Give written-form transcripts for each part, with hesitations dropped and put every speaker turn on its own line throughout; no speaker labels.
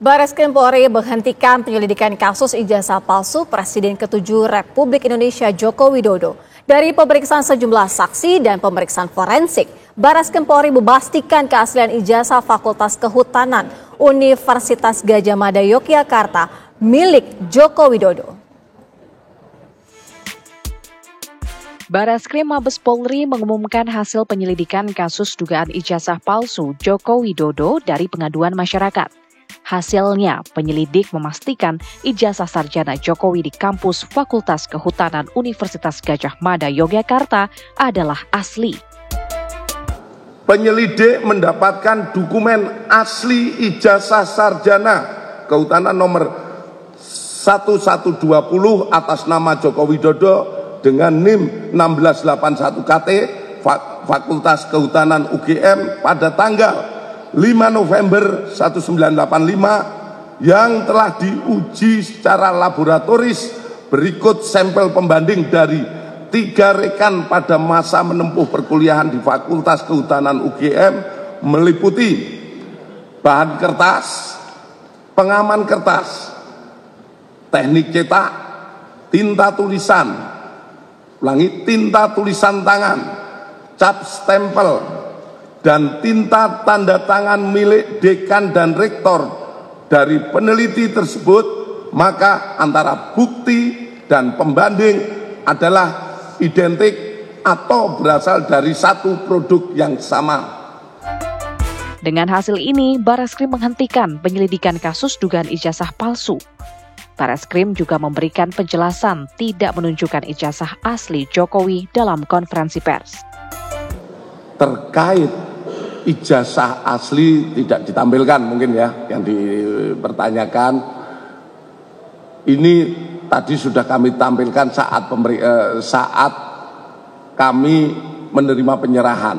Bareskrim Polri menghentikan penyelidikan kasus ijazah palsu Presiden ke-7 Republik Indonesia Joko Widodo. Dari pemeriksaan sejumlah saksi dan pemeriksaan forensik, Bareskrim Polri memastikan keaslian ijazah Fakultas Kehutanan Universitas Gadjah Mada Yogyakarta milik Joko Widodo.
Bareskrim Mabes Polri mengumumkan hasil penyelidikan kasus dugaan ijazah palsu Joko Widodo dari pengaduan masyarakat. Hasilnya, penyelidik memastikan ijazah sarjana Jokowi di kampus Fakultas Kehutanan Universitas Gadjah Mada Yogyakarta adalah asli.
Penyelidik mendapatkan dokumen asli ijazah sarjana Kehutanan nomor 1120 atas nama Joko Widodo dengan NIM 1681 KT Fakultas Kehutanan UGM pada tanggal 5 November 1985 yang telah diuji secara laboratoris. Berikut sampel pembanding dari 3 rekan pada masa menempuh perkuliahan di Fakultas Kehutanan UGM meliputi bahan kertas, pengaman kertas, teknik cetak, tinta tulisan, tinta tulisan tangan, cap stempel, dan tinta tanda tangan milik dekan dan rektor dari peneliti tersebut, maka antara bukti dan pembanding adalah identik atau berasal dari satu produk yang sama.
Dengan hasil ini, Bareskrim menghentikan penyelidikan kasus dugaan ijazah palsu. Bareskrim juga memberikan penjelasan tidak menunjukkan ijazah asli Jokowi dalam konferensi pers.
Terkait ijazah asli tidak ditampilkan mungkin ya yang dipertanyakan. Ini tadi sudah kami tampilkan saat kami menerima penyerahan.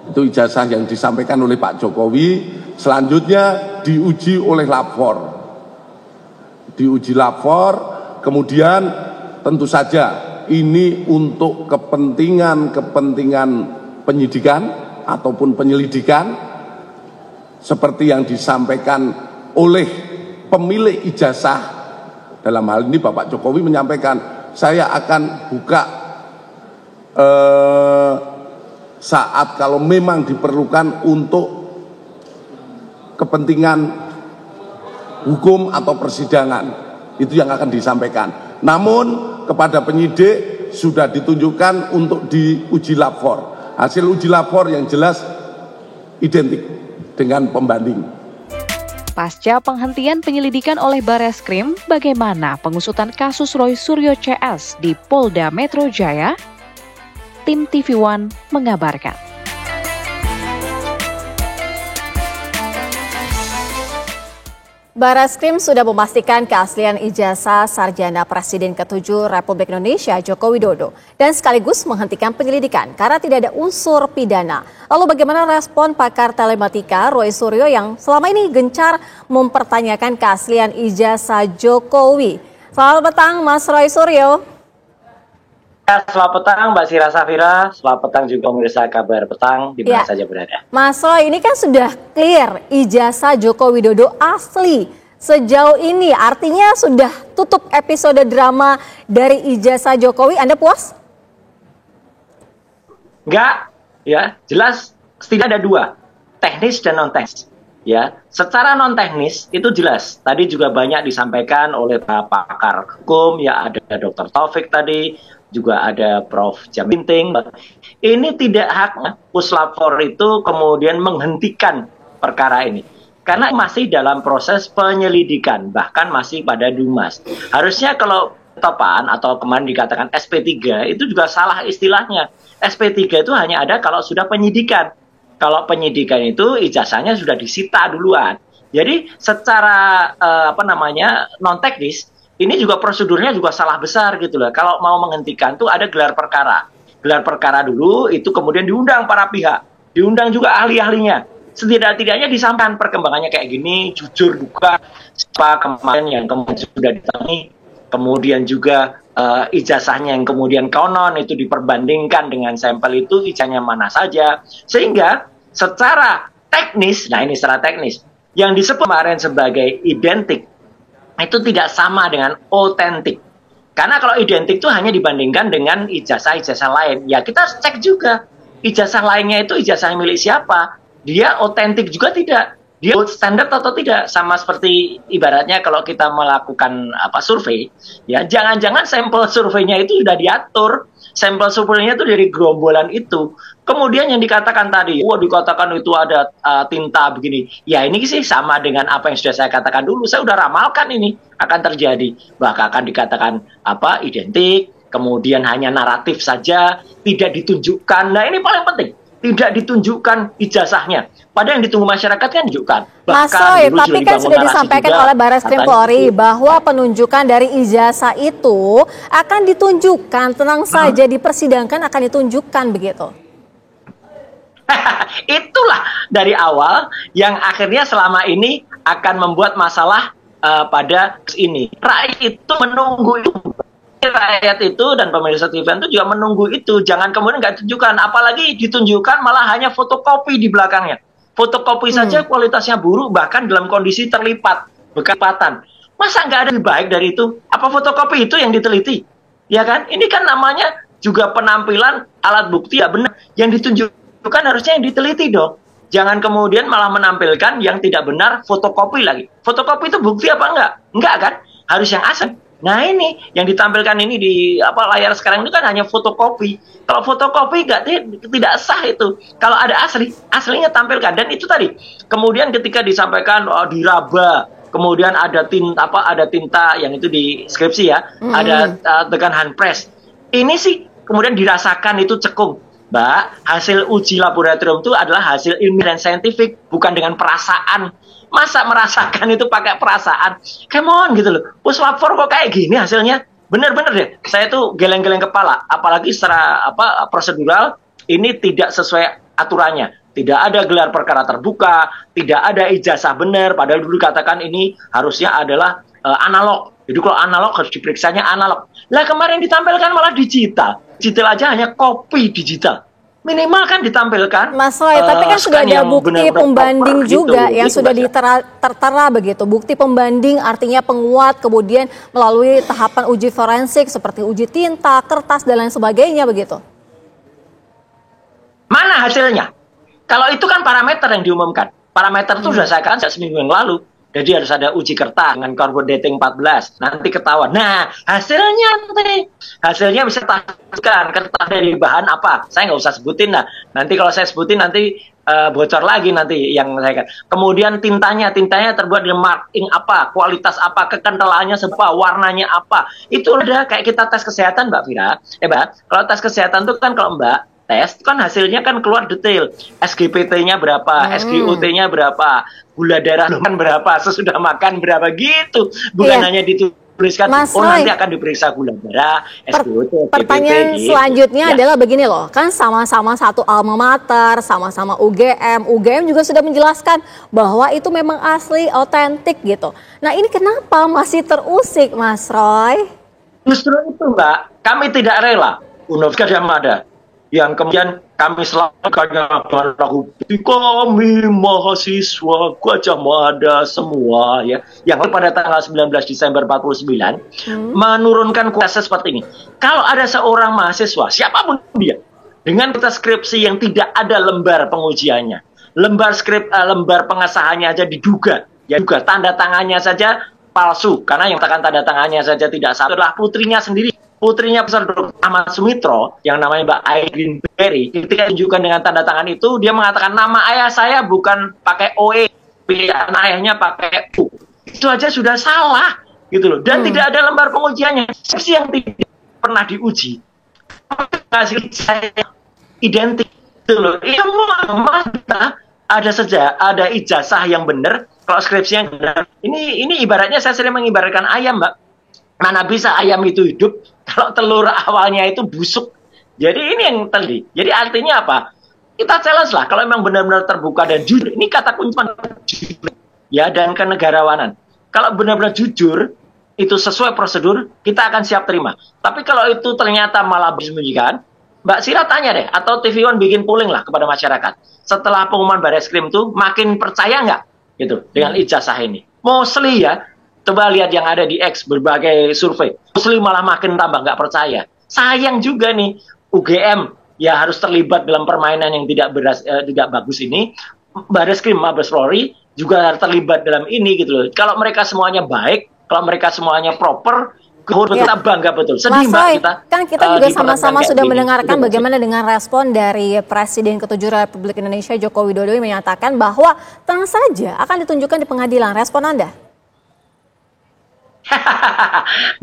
Itu ijazah yang disampaikan oleh Pak Jokowi. Selanjutnya diuji oleh lapor. Diuji lapor, kemudian tentu saja ini untuk kepentingan penyidikan ataupun penyelidikan seperti yang disampaikan oleh pemilik ijazah. Dalam hal ini Bapak Jokowi menyampaikan, saya akan buka saat kalau memang diperlukan untuk kepentingan hukum atau persidangan. Itu yang akan disampaikan. Namun kepada penyidik sudah ditunjukkan untuk diuji lapor. Hasil uji lapor yang jelas identik dengan pembanding.
Pasca penghentian penyelidikan oleh Bareskrim, bagaimana pengusutan kasus Roy Suryo CS di Polda Metro Jaya? Tim TV One mengabarkan.
Bareskrim sudah memastikan keaslian ijazah sarjana Presiden ke-7 Republik Indonesia Joko Widodo dan sekaligus menghentikan penyelidikan karena tidak ada unsur pidana. Lalu bagaimana respon pakar telematika Roy Suryo yang selama ini gencar mempertanyakan keaslian ijazah Jokowi? Selamat petang Mas Roy Suryo.
Selamat petang Mbak Sira Safira, selamat petang juga pemirsa Kabar Petang di mana saja berada.
Mas Roy, ini kan sudah clear ijazah Joko Widodo asli. Sejauh ini artinya sudah tutup episode drama dari ijazah Jokowi, Anda puas?
Enggak, ya jelas setidaknya ada 2, teknis dan non-teknis. Ya, secara non-teknis itu jelas. Tadi juga banyak disampaikan oleh pakar hukum, ya ada Dr. Taufik tadi, juga ada Prof. Jaminting. Ini tidak haknya puslapor itu kemudian menghentikan perkara ini. Karena masih dalam proses penyelidikan, bahkan masih pada Dumas. Harusnya kalau penetapan atau kemarin dikatakan SP3, itu juga salah istilahnya. SP3 itu hanya ada kalau sudah penyidikan. Kalau penyidikan itu ijazahnya sudah disita duluan. Jadi secara non teknis ini juga prosedurnya juga salah besar gitu loh. Kalau mau menghentikan tuh ada gelar perkara. Gelar perkara dulu itu kemudian diundang para pihak, diundang juga ahli-ahlinya. Setidak-tidaknya disampaikan perkembangannya kayak gini, jujur buka siapa kemarin yang kemudian sudah ditangani, kemudian juga ijazahnya yang kemudian konon itu diperbandingkan dengan sampel itu ijazahnya mana saja, sehingga secara teknis, nah ini secara teknis, yang disebut kemarin sebagai identik, itu tidak sama dengan otentik. Karena kalau identik itu hanya dibandingkan dengan ijazah-ijazah lain. Ya kita cek juga, ijazah lainnya itu ijazah milik siapa. Dia otentik juga tidak. Dia gold standard atau tidak. Sama seperti ibaratnya kalau kita melakukan survei, ya jangan-jangan sampel surveinya itu sudah diatur. Sampel surveinya itu dari gerombolan itu. Kemudian yang dikatakan tadi, dikatakan itu ada tinta begini. Ya ini sih sama dengan apa yang sudah saya katakan dulu. Saya sudah ramalkan ini akan terjadi. Bahkan akan dikatakan identik, kemudian hanya naratif saja, tidak ditunjukkan. Nah ini paling penting, tidak ditunjukkan ijazahnya. Padahal yang ditunggu masyarakat kan ditunjukkan.
Mas Roy, tapi kan sudah disampaikan oleh Barreskrim Polri bahwa penunjukan dari ijazah itu akan ditunjukkan, tenang saja, dipersidangkan akan ditunjukkan begitu.
Itulah dari awal yang akhirnya selama ini akan membuat masalah pada ini. Rakyat itu menunggu itu. Rakyat itu dan pemirsa TV itu juga menunggu itu. Jangan kemudian nggak ditunjukkan. Apalagi ditunjukkan malah hanya fotokopi di belakangnya. Fotokopi saja kualitasnya buruk, bahkan dalam kondisi terlipat, berkepatan. Masa nggak ada lebih baik dari itu? Apa fotokopi itu yang diteliti? Ya kan? Ini kan namanya juga penampilan alat bukti ya benar. Yang ditunjukkan harusnya yang diteliti dong. Jangan kemudian malah menampilkan yang tidak benar, fotokopi lagi. Fotokopi itu bukti apa enggak? Enggak kan? Harus yang asli. Nah ini yang ditampilkan ini di layar sekarang itu kan hanya fotokopi. Kalau fotokopi tidak sah itu. Kalau ada aslinya tampilkan. Dan itu tadi. Kemudian ketika disampaikan diraba, kemudian ada tinta yang itu di skripsi ya, ada dengan hand press. Ini sih kemudian dirasakan itu cekung. Mbak, hasil uji laboratorium itu adalah hasil ilmiah dan saintifik, bukan dengan perasaan. Masa merasakan itu pakai perasaan? Come on gitu loh. Puslapor kok kayak gini hasilnya? Bener-bener deh. Saya tuh geleng-geleng kepala. Apalagi secara prosedural ini tidak sesuai aturannya. Tidak ada gelar perkara terbuka, tidak ada ijazah benar. Padahal dulu katakan ini harusnya adalah analog. Jadi kalau analog harus diperiksanya analog. Lah kemarin ditampilkan malah digital. Digital aja hanya kopi digital. Minimal kan ditampilkan.
Mas Roy, tapi kan sudah ada bukti pembanding juga yang sudah tertera begitu. Bukti pembanding artinya penguat, kemudian melalui tahapan uji forensik seperti uji tinta, kertas, dan lain sebagainya begitu.
Mana hasilnya? Kalau itu kan parameter yang diumumkan. Parameter itu sudah saya katakan sejak seminggu yang lalu. Jadi harus ada uji kertas dengan carbon dating 14. Nanti ketahuan. Nah, hasilnya bisa tahukan kertas dari bahan apa. Saya nggak usah sebutin. Nah, nanti kalau saya sebutin nanti bocor lagi nanti yang saya katakan. Kemudian tintanya terbuat dari marking apa, kualitas apa, kekentalannya seberapa, warnanya apa. Itu udah kayak kita tes kesehatan, Mbak Vira. Mbak, kalau tes kesehatan itu kan kalau Mbak tes kan hasilnya kan keluar detail. SGPT-nya berapa, SGOT-nya berapa, gula darah kan berapa, sesudah makan berapa gitu. Bukan hanya dituliskan, nanti akan diperiksa gula darah, SGOT,
Pertanyaan
gitu.
selanjutnya adalah begini loh, kan sama-sama satu alma mater, sama-sama UGM juga sudah menjelaskan bahwa itu memang asli, otentik gitu. Nah ini kenapa masih terusik, Mas Roy?
Justru itu Mbak, kami tidak rela Universitas Gajah Mada yang kemudian kami selalu kami mahasiswa Gajah Mada semua ya yang pada tanggal 19 Desember 49 menurunkan kuasa seperti ini. Kalau ada seorang mahasiswa siapapun dia dengan kualitas skripsi yang tidak ada lembar pengujiannya, lembar pengesahannya aja diduga, ya juga tanda tangannya saja palsu karena yang tanda tangannya saja tidak satu adalah putrinya sendiri. Putrinya Profesor Dr. Ahmad Sumitro yang namanya Mbak Irene Berry, ketika ditunjukkan dengan tanda tangan itu, dia mengatakan nama ayah saya bukan pakai OE, pilihan ayahnya pakai U. Itu aja sudah salah, gitu loh. Dan tidak ada lembar pengujiannya. Skripsi yang tidak pernah diuji, hasil saya identik, gitu loh. Iya, ada ijazah yang benar, kalau skripsi yang benar. Ini ibaratnya saya sering mengibaratkan ayam, Mbak. Mana bisa ayam itu hidup kalau telur awalnya itu busuk. Jadi ini yang tadi. Jadi artinya apa? Kita challenge lah kalau memang benar-benar terbuka dan jujur. Ini kata kunci ya dan kenegarawanan. Kalau benar-benar jujur itu sesuai prosedur, kita akan siap terima. Tapi kalau itu ternyata malah disembunyikan, Mbak Sira tanya deh, atau TV One bikin polling lah kepada masyarakat. Setelah pengumuman Bareskrim tuh, makin percaya nggak gitu dengan ijazah ini? Mostly ya, coba lihat yang ada di X, berbagai survei. Mostly malah makin tambah nggak percaya. Sayang juga nih, UGM ya harus terlibat dalam permainan yang tidak bagus ini. Bareskrim, Mabes Polri juga harus terlibat dalam ini gitu loh. Kalau mereka semuanya baik, kalau mereka semuanya proper, kita bangga betul. Sedih
Mas
Mbak
Roy,
kita.
kan kita juga sama-sama sudah
gini.
mendengarkan
Betul,
bagaimana dengan respon dari Presiden ke-7 Republik Indonesia Joko Widodo yang menyatakan bahwa tenang saja akan ditunjukkan di pengadilan. Respon Anda?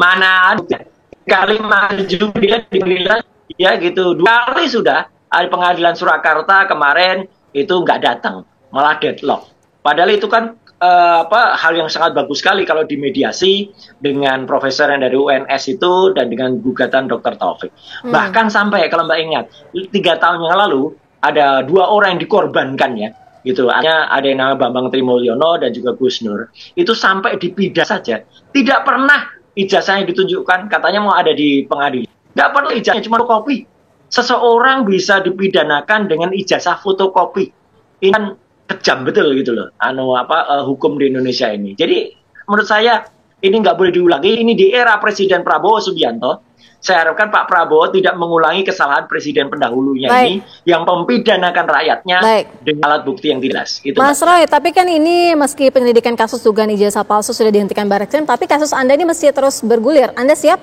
Mana ada kali maju dia di pengadilan ya gitu. 2 kali sudah ada pengadilan Surakarta kemarin itu nggak datang, malah deadlock. Padahal itu kan hal yang sangat bagus sekali kalau dimediasi dengan profesor yang dari UNS itu dan dengan gugatan Dr. Taufik. Bahkan sampai kalau Mbak ingat 3 tahun yang lalu ada 2 orang yang dikorbankan ya. Gitu. Ada yang namanya Bambang Trimulyono dan juga Gus Nur. Itu sampai dipidana saja. Tidak pernah ijazahnya ditunjukkan, katanya mau ada di pengadilan. Nggak perlu ijazahnya, cuma fotokopi. Seseorang bisa dipidanakan dengan ijazah fotokopi. Ini kan kejam betul gitu loh, hukum di Indonesia ini. Jadi menurut saya ini nggak boleh diulangi. Ini di era Presiden Prabowo Subianto. Saya harapkan Pak Prabowo tidak mengulangi kesalahan presiden pendahulunya ini yang mempidanakan rakyatnya dengan alat bukti yang tidak jelas. Gitu,
Mas Roy, tapi kan ini meski penyelidikan kasus dugaan ijazah palsu sudah dihentikan Bareskrim, tapi kasus Anda ini masih terus bergulir. Anda siap?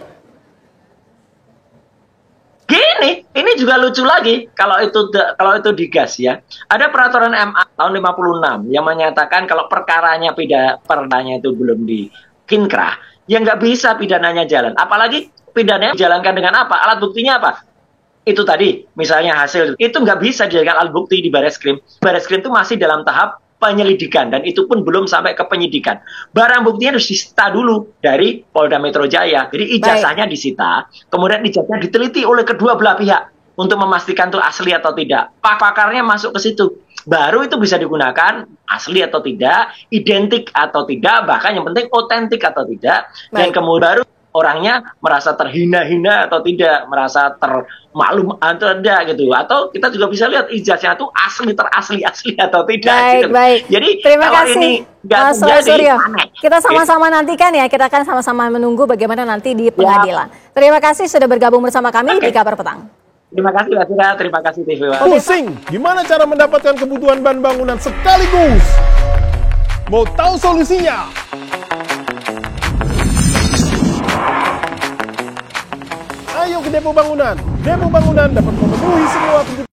Gini, ini juga lucu lagi kalau itu digas ya. Ada peraturan MA tahun 56 yang menyatakan kalau perkaranya itu belum dikinkrah, ya nggak bisa pidananya jalan. Apalagi pidananya dijalankan dengan apa? Alat buktinya apa? Itu tadi, misalnya hasil itu nggak bisa dijadikan alat bukti di Bareskrim. Bareskrim itu masih dalam tahap penyelidikan dan itu pun belum sampai ke penyidikan. Barang buktinya harus disita dulu dari Polda Metro Jaya. Jadi ijazahnya disita, kemudian ijazahnya diteliti oleh kedua belah pihak untuk memastikan itu asli atau tidak. Pakarnya masuk ke situ. Baru itu bisa digunakan asli atau tidak, identik atau tidak, bahkan yang penting otentik atau tidak. Dan kemudian baru orangnya merasa terhina-hina atau tidak, merasa termaklum atau tidak gitu. Atau kita juga bisa lihat ijazahnya itu asli atau tidak.
Baik.
Jadi
terima
kalau
kasih
ini
Mas Roy Suryo. Kita sama-sama nantikan ya, kita akan sama-sama menunggu bagaimana nanti di pengadilan. Terima kasih sudah bergabung bersama kami di Kabar Petang.
Terima kasih Mbak Sira, terima kasih TV One.
Pusing, gimana cara mendapatkan kebutuhan bahan bangunan sekaligus? Mau tahu solusinya? Ayo ke Depo Bangunan. Depo Bangunan dapat memenuhi semua kebutuhan.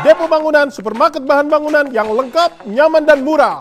Depo Bangunan, supermarket bahan bangunan yang lengkap, nyaman dan murah.